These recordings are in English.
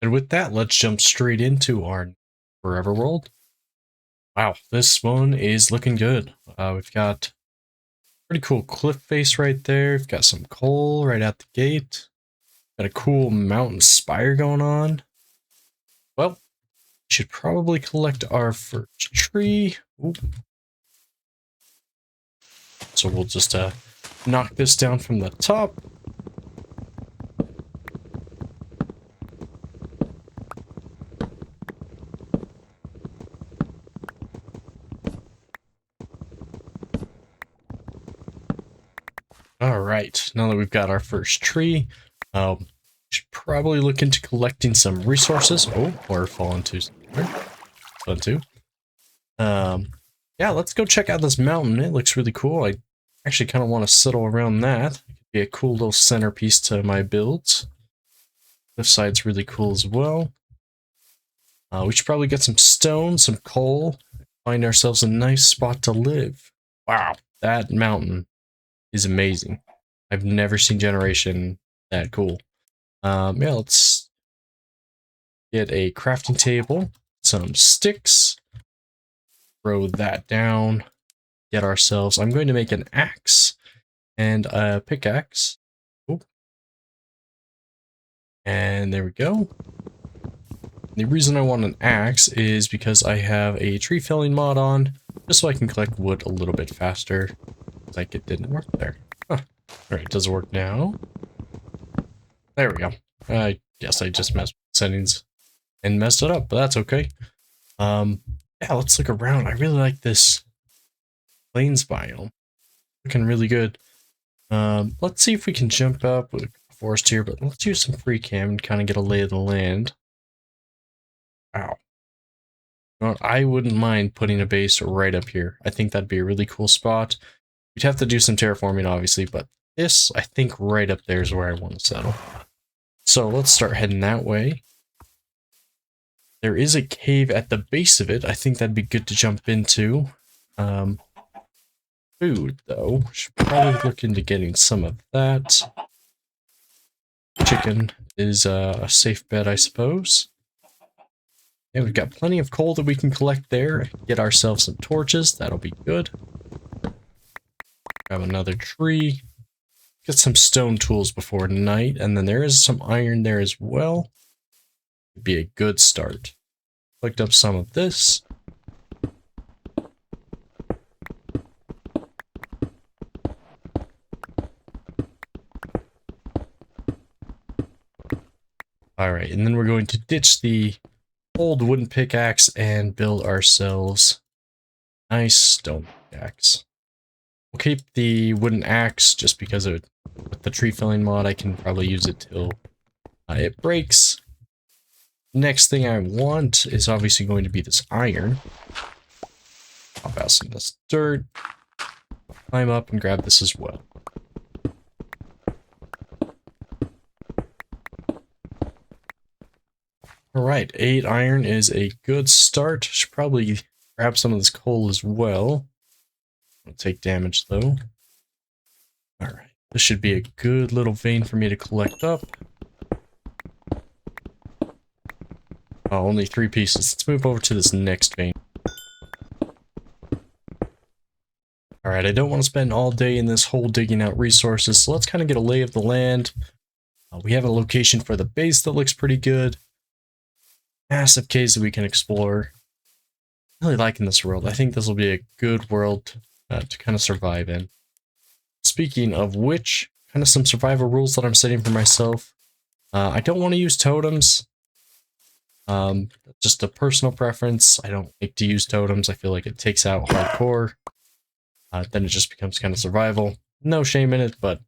And with that, let's jump straight into our forever world. Wow, this one is looking good. We've got pretty cool cliff face right there. We've got some coal right out the gate. Got a cool mountain spire going on. Well, we should probably collect our first tree. Ooh. So we'll just knock this down from the top. All right, now that we've got our first tree, should probably look into collecting some resources. Oh, or fall into fun too. Yeah, let's go check out this mountain. It looks really cool. I actually kind of want to settle around that. It could be a cool little centerpiece to my builds. This side's really cool as well. We should probably get some stone, some coal, find ourselves a nice spot to live. Wow, that mountain is amazing. I've never seen generation that cool. Yeah, let's get a crafting table, some sticks, throw that down, get ourselves, I'm going to make an axe and a pickaxe. Ooh. And there we go. The reason I want an axe is because I have a tree felling mod on, just so I can collect wood a little bit faster. Like it didn't work there. Huh. Alright, does it work now? There we go. I guess I just messed with settings and messed it up, but that's okay. Yeah, let's look around. I really like this plains biome. Looking really good. Let's see if we can jump up with a forest here, but let's use some free cam and kind of get a lay of the land. Wow. You know what? I wouldn't mind putting a base right up here. I think that'd be a really cool spot. We'd have to do some terraforming, obviously, but this, I think right up there is where I want to settle. So let's start heading that way. There is a cave at the base of it. I think that'd be good to jump into. Food, though. Should probably look into getting some of that. Chicken is a safe bet, I suppose. And we've got plenty of coal that we can collect there. Get ourselves some torches. That'll be good. Grab another tree. Get some stone tools before night. And then there is some iron there as well. Would be a good start. Collect up some of this. Alright, and then we're going to ditch the old wooden pickaxe and build ourselves a nice stone pickaxe. We'll keep the wooden axe just because with the tree felling mod I can probably use it till it breaks. Next thing I want is obviously going to be this iron. Pop out some of this dirt. Climb up and grab this as well. Alright, 8 iron is a good start. Should probably grab some of this coal as well. I'll take damage though. Alright, this should be a good little vein for me to collect up. Oh, only 3 pieces. Let's move over to this next vein. Alright, I don't want to spend all day in this hole digging out resources, so let's kind of get a lay of the land. We have a location for the base that looks pretty good. Massive caves that we can explore. Really liking this world. I think this will be a good world to kind of survive in. Speaking of which, kind of some survival rules that I'm setting for myself. I don't want to use totems. Just a personal preference. I don't like to use totems. I feel like it takes out hardcore. Then it just becomes kind of survival. No shame in it, but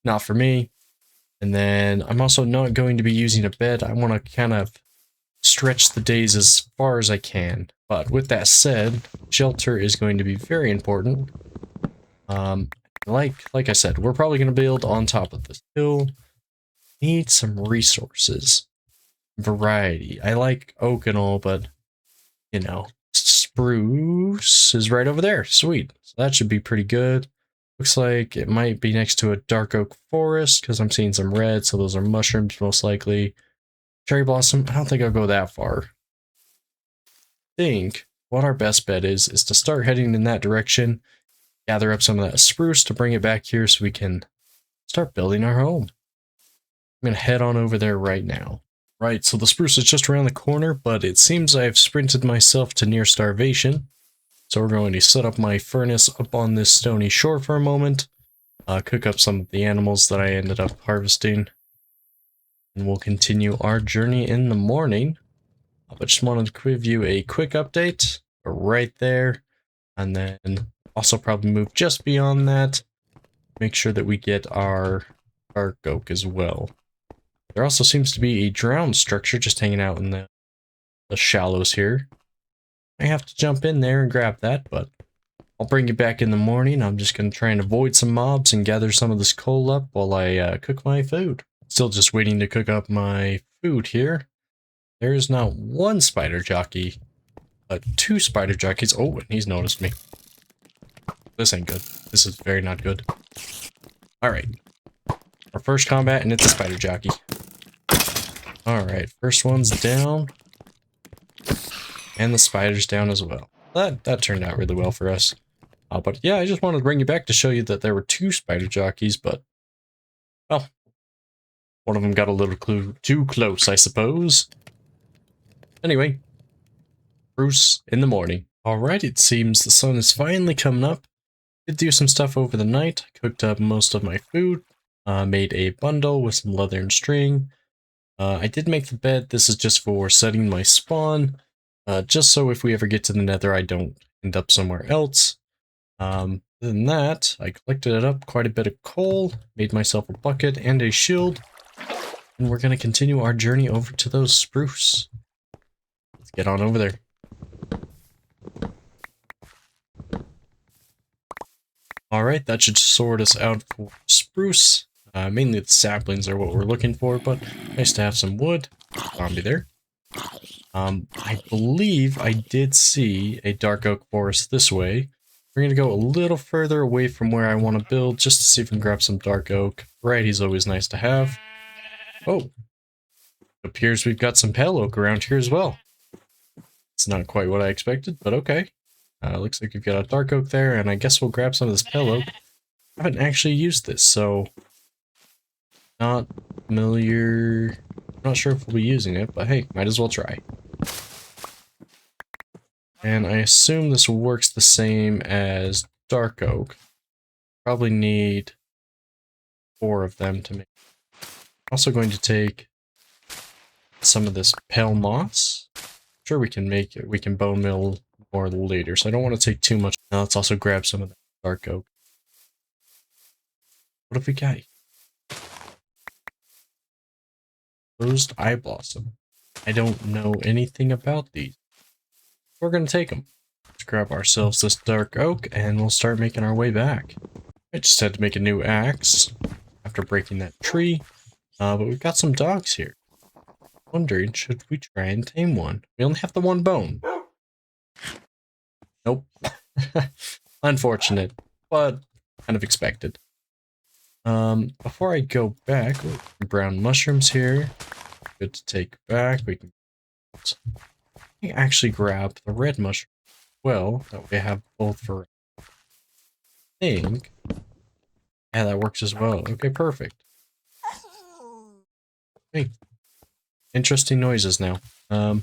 not for me. And then I'm also not going to be using a bed. I want to kind of stretch the days as far as I can. But with that said, shelter is going to be very important. Like I said, we're probably going to build on top of this hill. Need some resources. Variety. I like oak and all, but you know, spruce is right over there. Sweet. So that should be pretty good. Looks like it might be next to a dark oak forest because I'm seeing some red, so those are mushrooms most likely. cherry blossom. I don't think I'll go that far. I think what our best bet is to start heading in that direction, gather up some of that spruce to bring it back here so we can start building our home. I'm going to head on over there right now. Right, so the spruce is just around the corner, but it seems I've sprinted myself to near starvation. So we're going to set up my furnace up on this stony shore for a moment, cook up some of the animals that I ended up harvesting, and we'll continue our journey in the morning. But just wanted to give you a quick update right there, and then also probably move just beyond that, make sure that we get our dark oak as well. There also seems to be a drowned structure just hanging out in the shallows here. I have to jump in there and grab that, but I'll bring you back in the morning. I'm just going to try and avoid some mobs and gather some of this coal up while I cook my food. Still just waiting to cook up my food here. There is not one spider jockey, but 2 spider jockeys. Oh, and he's noticed me. This ain't good. This is very not good. Alright. Our first combat, and it's a spider jockey. Alright, first one's down. And the spider's down as well. That turned out really well for us. But yeah, I just wanted to bring you back to show you that there were 2 spider jockeys, but, well, one of them got a little too close, I suppose. Anyway, Bruce in the morning. Alright, it seems the sun is finally coming up. Did do some stuff over the night, cooked up most of my food, made a bundle with some leather and string. I did make the bed. This is just for setting my spawn, just so if we ever get to the nether, I don't end up somewhere else. Other than that, I collected up quite a bit of coal, made myself a bucket and a shield, and we're going to continue our journey over to those spruce. Let's get on over there. Alright, that should sort us out for spruce. Mainly the saplings are what we're looking for, but nice to have some wood. Zombie there. I believe I did see a dark oak forest this way. We're going to go a little further away from where I want to build, just to see if we can grab some dark oak. Variety's always nice to have. Oh, appears we've got some pale oak around here as well. It's not quite what I expected, but okay. Looks like we've got a dark oak there, and I guess we'll grab some of this pale oak. I haven't actually used this, so not familiar. I'm not sure if we'll be using it, but hey, might as well try. And I assume this works the same as dark oak. Probably need 4 of them to make. Also going to take some of this pale moss. Sure, we can make it. We can bone mill more later, so I don't want to take too much. Now let's also grab some of the dark oak. What have we got? Closed eye blossom. I don't know anything about these. We're gonna take them. Let's grab ourselves this dark oak, and we'll start making our way back. I just had to make a new axe after breaking that tree, but we've got some dogs here. Wondering, should we try and tame one? We only have the 1 bone. Nope. Unfortunate, but kind of expected. Before I go back, brown mushrooms here. Good to take back. We can actually grab the red mushroom. Well, that we have both for. I think. Yeah, that works as well. Okay, perfect. Hey, interesting noises now. I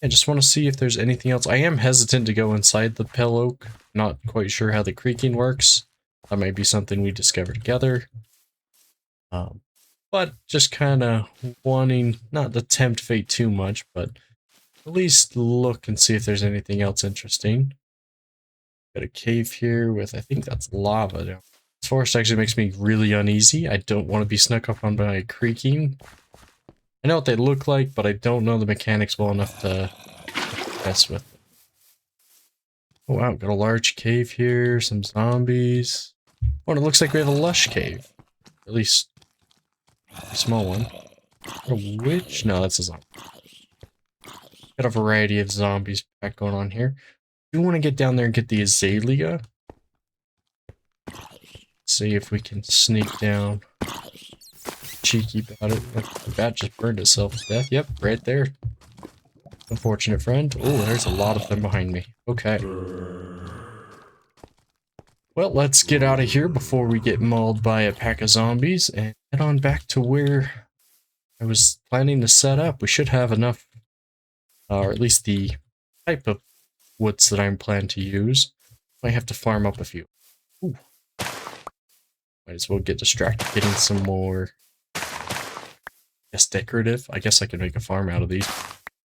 just want to see if there's anything else. I am hesitant to go inside the pale oak. Not quite sure how the creaking works. That might be something we discover together. But just kind of wanting not to tempt fate too much, but at least look and see if there's anything else interesting. Got a cave here with, I think that's lava. This forest actually makes me really uneasy. I don't want to be snuck up on by creaking. I know what they look like, but I don't know the mechanics well enough to mess with them. Oh wow, got a large cave here, some zombies. Oh, and it looks like we have a lush cave. At least a small one. A witch? No, that's a zombie. Got a variety of zombies back going on here. We want to get down there and get the azalea. See if we can sneak down. cheeky about it. The bat just burned itself to death. Yep, right there. Unfortunate friend. Oh, there's a lot of them behind me. Okay. Well, let's get out of here before we get mauled by a pack of zombies and head on back to where I was planning to set up. We should have enough, or at least the type of woods that I'm planning to use. Might have to farm up a few. Ooh. Might as well get distracted getting some more, decorative. I guess I can make a farm out of these.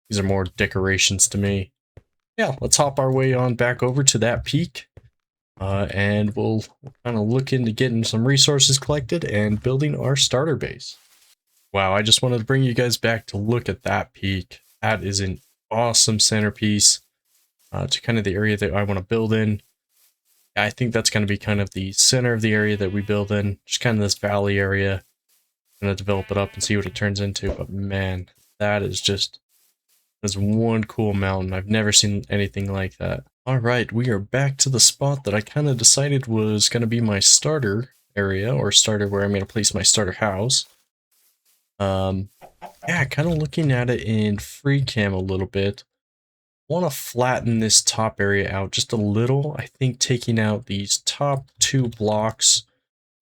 These are more decorations to me. Yeah, let's hop our way on back over to that peak. And we'll kind of look into getting some resources collected and building our starter base. Wow, I just wanted to bring you guys back to look at that peak. That is an awesome centerpiece to kind of the area that I want to build in. I think that's going to be kind of the center of the area that we build in. Just kind of this valley area. I'm going to develop it up and see what it turns into. But man, that is just... That's one cool mountain. I've never seen anything like that. Alright, we are back to the spot that I kind of decided was going to be my starter area, or starter where I'm going to place my starter house. Yeah, kind of looking at it in free cam a little bit. I want to flatten this top area out just a little. I think taking out these top 2 blocks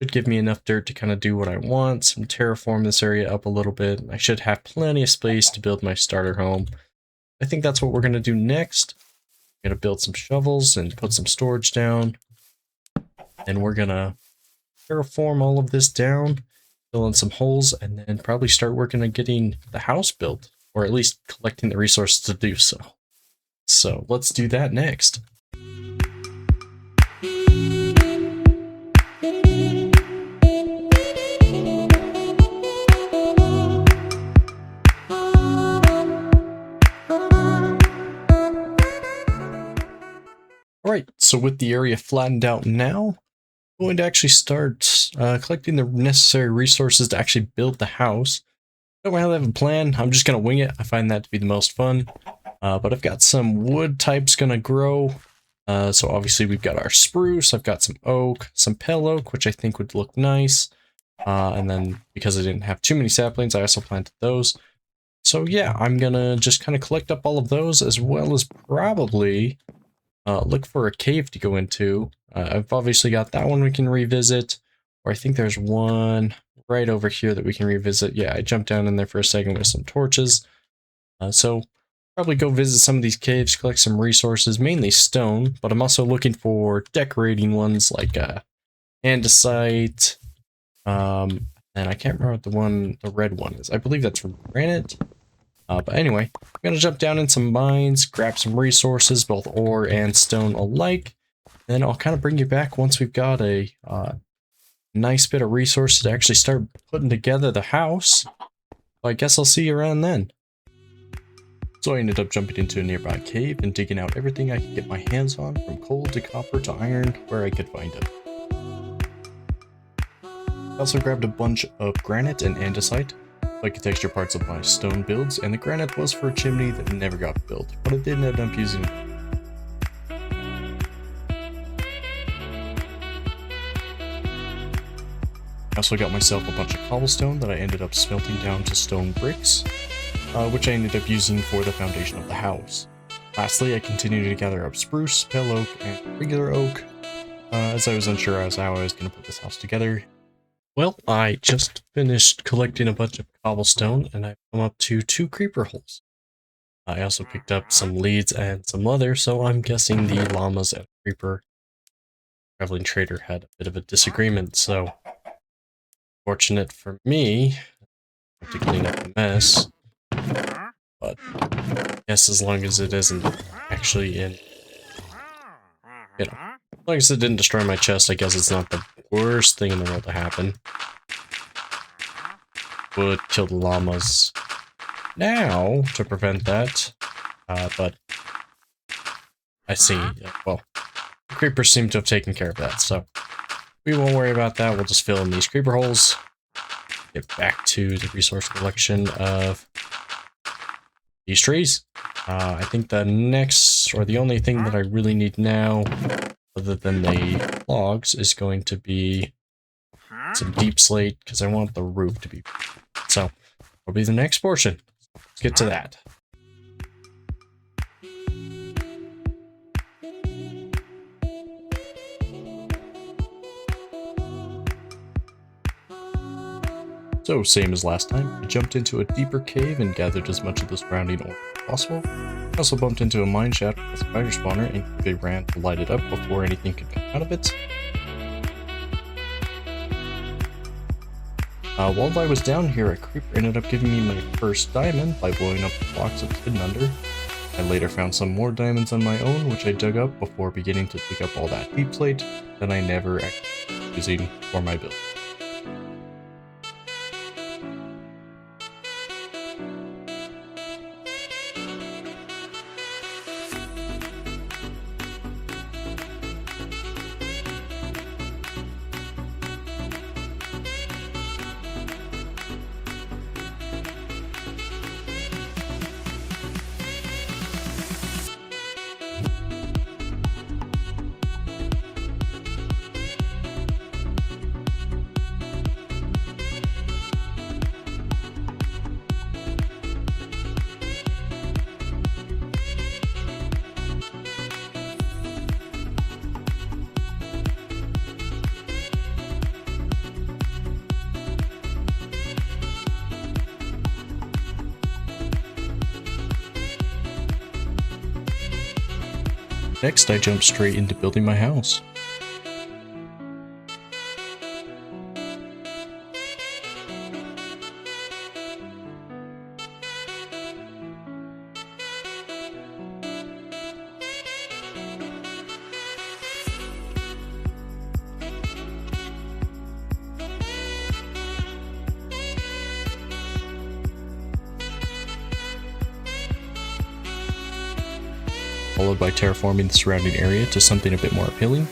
should give me enough dirt to kind of do what I want. Some terraform this area up a little bit. I should have plenty of space to build my starter home. I think that's what we're going to do next. I'm going to build some shovels and put some storage down. And we're going to terraform all of this down, fill in some holes, and then probably start working on getting the house built, or at least collecting the resources to do so. So let's do that next. Alright, so with the area flattened out now, I'm going to actually start collecting the necessary resources to actually build the house. I don't really have a plan, I'm just going to wing it. I find that to be the most fun. But I've got some wood types going to grow. So obviously we've got our spruce, I've got some oak, some pale oak, which I think would look nice. And then because I didn't have too many saplings, I also planted those. So yeah, I'm going to just kind of collect up all of those, as well as probably... look for a cave to go into. I've obviously got that one we can revisit, or I think there's one right over here that we can revisit. Yeah, I jumped down in there for a second with some torches. So probably go visit some of these caves, collect some resources, mainly stone, but I'm also looking for decorating ones like andesite. And I can't remember what the red one is. I believe that's from granite. But anyway, I'm going to jump down in some mines, grab some resources, both ore and stone alike. Then I'll kind of bring you back once we've got a nice bit of resources to actually start putting together the house. I guess I'll see you around then. So I ended up jumping into a nearby cave and digging out everything I could get my hands on, from coal to copper to iron, where I could find it. I also grabbed a bunch of granite and andesite, so I could texture parts of my stone builds, and the granite was for a chimney that never got built, but I did end up using it. I also got myself a bunch of cobblestone that I ended up smelting down to stone bricks, which I ended up using for the foundation of the house. Lastly, I continued to gather up spruce, pale oak, and regular oak, as I was unsure as to how I was going to put this house together. Well, I just finished collecting a bunch of cobblestone, and I've come up to 2 creeper holes. I also picked up some leads and some leather, so I'm guessing the llamas and creeper traveling trader had a bit of a disagreement, so fortunate for me, I have to clean up the mess, but I guess as long as it isn't actually in, as long as it didn't destroy my chest, I guess it's not the worst thing in the world to happen. Would kill the llamas now to prevent that, but I see, well, the creepers seem to have taken care of that, so we won't worry about that. We'll just fill in these creeper holes, get back to the resource collection of these trees. I think the next, or the only thing that I really need now, other than the logs, is going to be some deep slate, because I want the roof to be So that'll be the next portion. Let's get to that. So, same as last time, I jumped into a deeper cave and gathered as much of the surrounding ore as possible. I also bumped into a mine shaft with a spider spawner and quickly ran to light it up before anything could come out of it. While I was down here, a creeper ended up giving me my first diamond by blowing up the blocks it was hidden under. I later found some more diamonds on my own, which I dug up before beginning to dig up all that deep slate that I never actually was using for my build. Next, I jumped straight into building my house. Followed by terraforming the surrounding area to something a bit more appealing.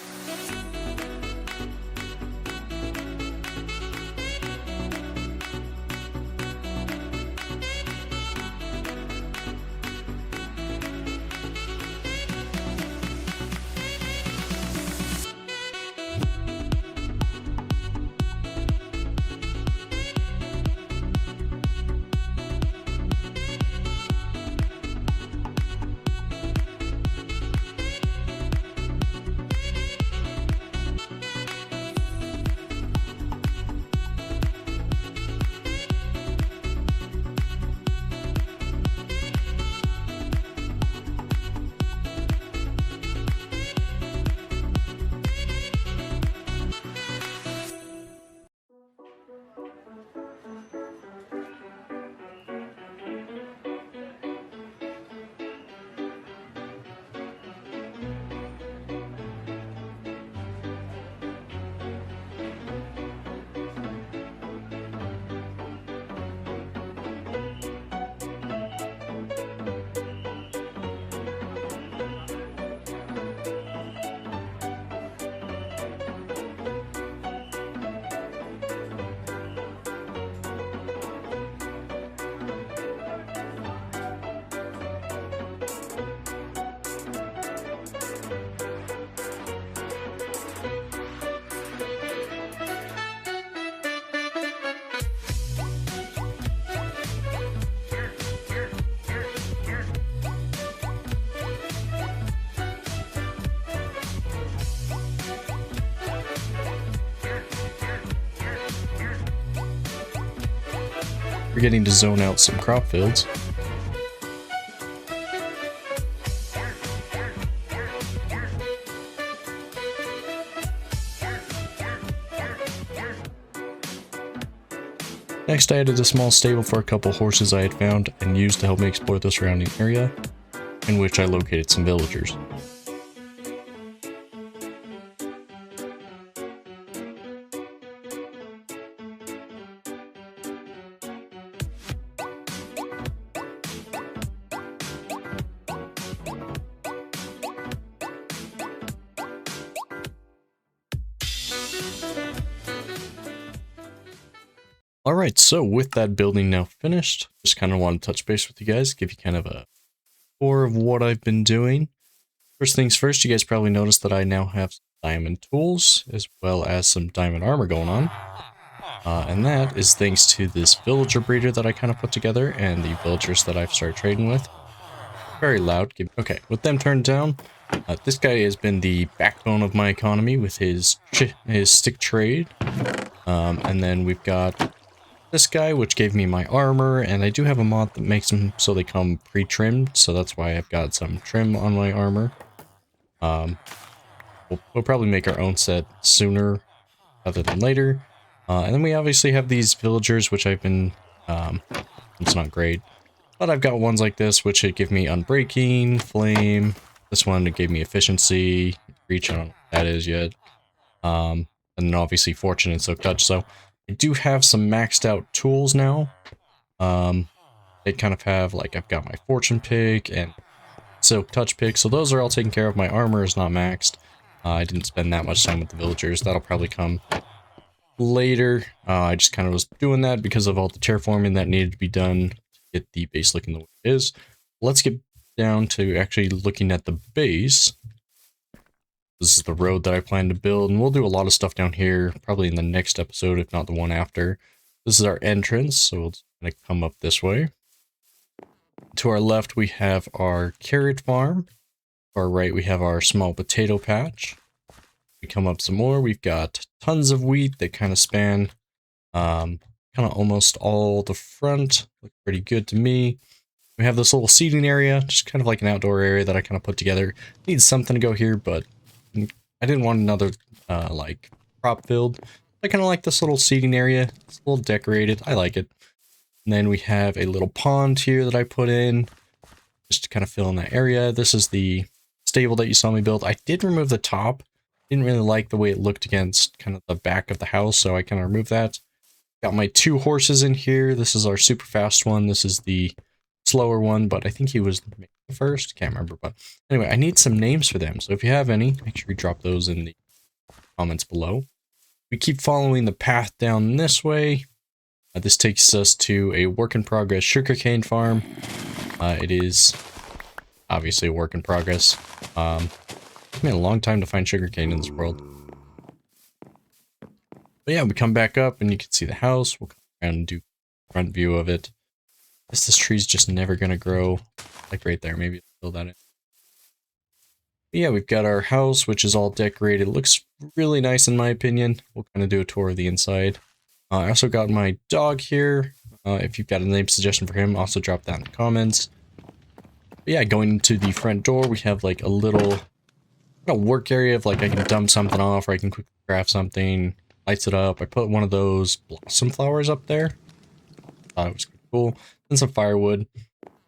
Forgetting to zone out some crop fields. Next, I added a small stable for a couple horses I had found and used to help me explore the surrounding area, in which I located some villagers. Alright, so with that building now finished, just kind of want to touch base with you guys, give you kind of a tour of what I've been doing. First things first, you guys probably noticed that I now have some diamond tools, as well as some diamond armor going on. And that is thanks to this villager breeder that I kind of put together and the villagers that I've started trading with. Very loud. Okay, with them turned down, this guy has been the backbone of my economy with his stick trade. And then we've got this guy, which gave me my armor, and I do have a mod that makes them so they come pre-trimmed, so that's why I've got some trim on my armor. We'll probably make our own set sooner rather than later. And then we obviously have these villagers, which I've been, it's not great, but I've got ones like this, which give me unbreaking, flame. This one gave me efficiency, reach, I don't know what that is yet. And then obviously fortune and silk touch. So I do have some maxed out tools now. They kind of have, like, I've got my fortune pick and silk touch pick, so those are all taken care of. My armor is not maxed. I didn't spend that much time with the villagers. That'll probably come later. I just kind of was doing that because of all the terraforming that needed to be done to get the base looking the way it is. Let's get down to actually looking at the base. This is the road that I plan to build, and we'll do a lot of stuff down here, probably in the next episode, if not the one after. This is our entrance, so we'll just kind of come up this way. To our left, we have our carrot farm. To our right, we have our small potato patch. We come up some more, we've got tons of wheat that kind of span kind of almost all the front. Look pretty good to me. We have this little seating area, just kind of like an outdoor area that I kind of put together. Needs something to go here, but I didn't want another like prop field. I kind of like this little seating area. It's a little decorated. I like it. And then we have a little pond here that I put in just to kind of fill in that area. This is the stable that you saw me build. I did remove the top. Didn't really like the way it looked against kind of the back of the house, so I kind of removed that. Got my 2 horses in here. This is our super fast one. This is the slower one, but I think he was the first. Can't remember, but anyway, I need some names for them. So if you have any, make sure you drop those in the comments below. We keep following the path down this way. This takes us to a work in progress sugarcane farm. It is obviously a work in progress. It's been a long time to find sugarcane in this world. But yeah, we come back up and you can see the house. We'll come around and do front view of it. I guess this tree's just never gonna grow. Like right there, maybe fill that in. But yeah, we've got our house, which is all decorated. It looks really nice in my opinion. We'll kind of do a tour of the inside. I also got my dog here. If you've got a name suggestion for him, also drop that in the comments. But yeah, going into the front door, we have like a little work area of like I can dump something off or I can quickly craft something. Lights it up. I put one of those blossom flowers up there. Thought it was cool. And some firewood.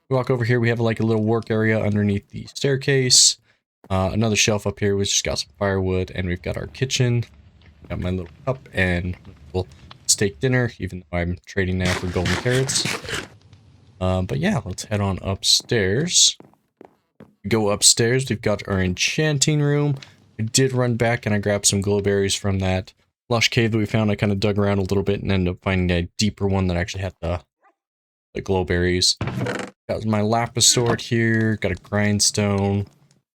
We walk over here. We have like a little work area underneath the staircase. Another shelf up here, which just got some firewood. And we've got our kitchen. Got my little cup and little steak dinner, even though I'm trading now for golden carrots. But yeah, let's head on upstairs. We go upstairs. We've got our enchanting room. I did run back and I grabbed some glowberries from that lush cave that we found. I kind of dug around a little bit and ended up finding a deeper one that actually had the glowberries. Got my lapis stored here. Got a grindstone.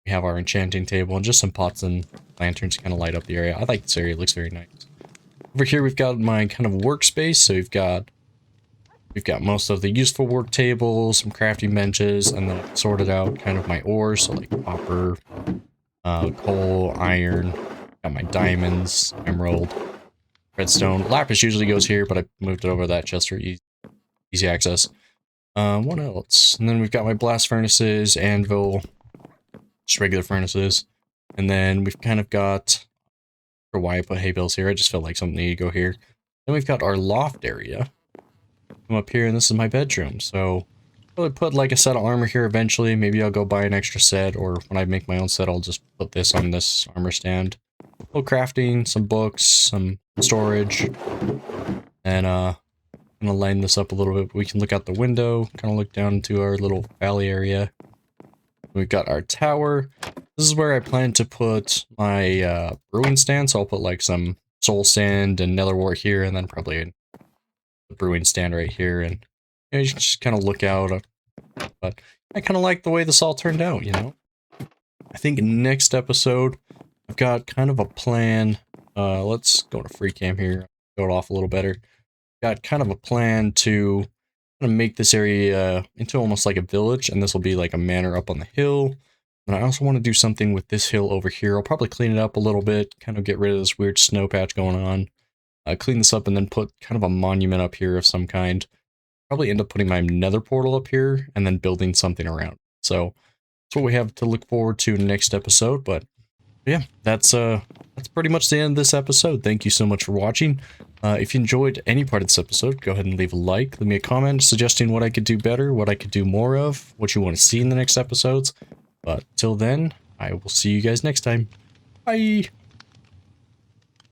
We have our enchanting table and just some pots and lanterns to kind of light up the area. I like this area. It looks very nice. Over here we've got my kind of workspace. So we've got most of the useful work tables, some crafting benches, and then I've sorted out kind of my ores, so like copper, coal, iron. Got my diamonds, emerald, redstone. Lapis usually goes here, but I moved it over to that chest for easy access. What else? And then we've got my blast furnaces, anvil, just regular furnaces. And then we've kind of got, for why I put hay bales here, I just felt like something needed to go here. Then we've got our loft area. Come up here, and this is my bedroom. So I'll probably put like a set of armor here eventually. Maybe I'll go buy an extra set, or when I make my own set, I'll just put this on this armor stand. A little crafting, some books, some storage, and I'm gonna line this up a little bit. We can look out the window, kind of look down into our little valley area. We've got our tower. This is where I plan to put my brewing stand, so I'll put like some soul sand and nether wart here, and then probably the brewing stand right here, and you know, you can just kind of look out. But I kind of like the way this all turned out, you know. I think next episode I've got kind of a plan. Let's go to free cam here. show it off a little better. Got kind of a plan to kind of make this area into almost like a village, and this will be like a manor up on the hill. And I also want to do something with this hill over here. I'll probably clean it up a little bit, kind of get rid of this weird snow patch going on. Clean this up and then put kind of a monument up here of some kind. Probably end up putting my nether portal up here and then building something around. So that's what we have to look forward to next episode. But yeah, that's pretty much the end of this episode. Thank you so much for watching. If you enjoyed any part of this episode, go ahead and leave a like. Leave me a comment suggesting what I could do better, what I could do more of, what you want to see in the next episodes. But till then, I will see you guys next time. Bye!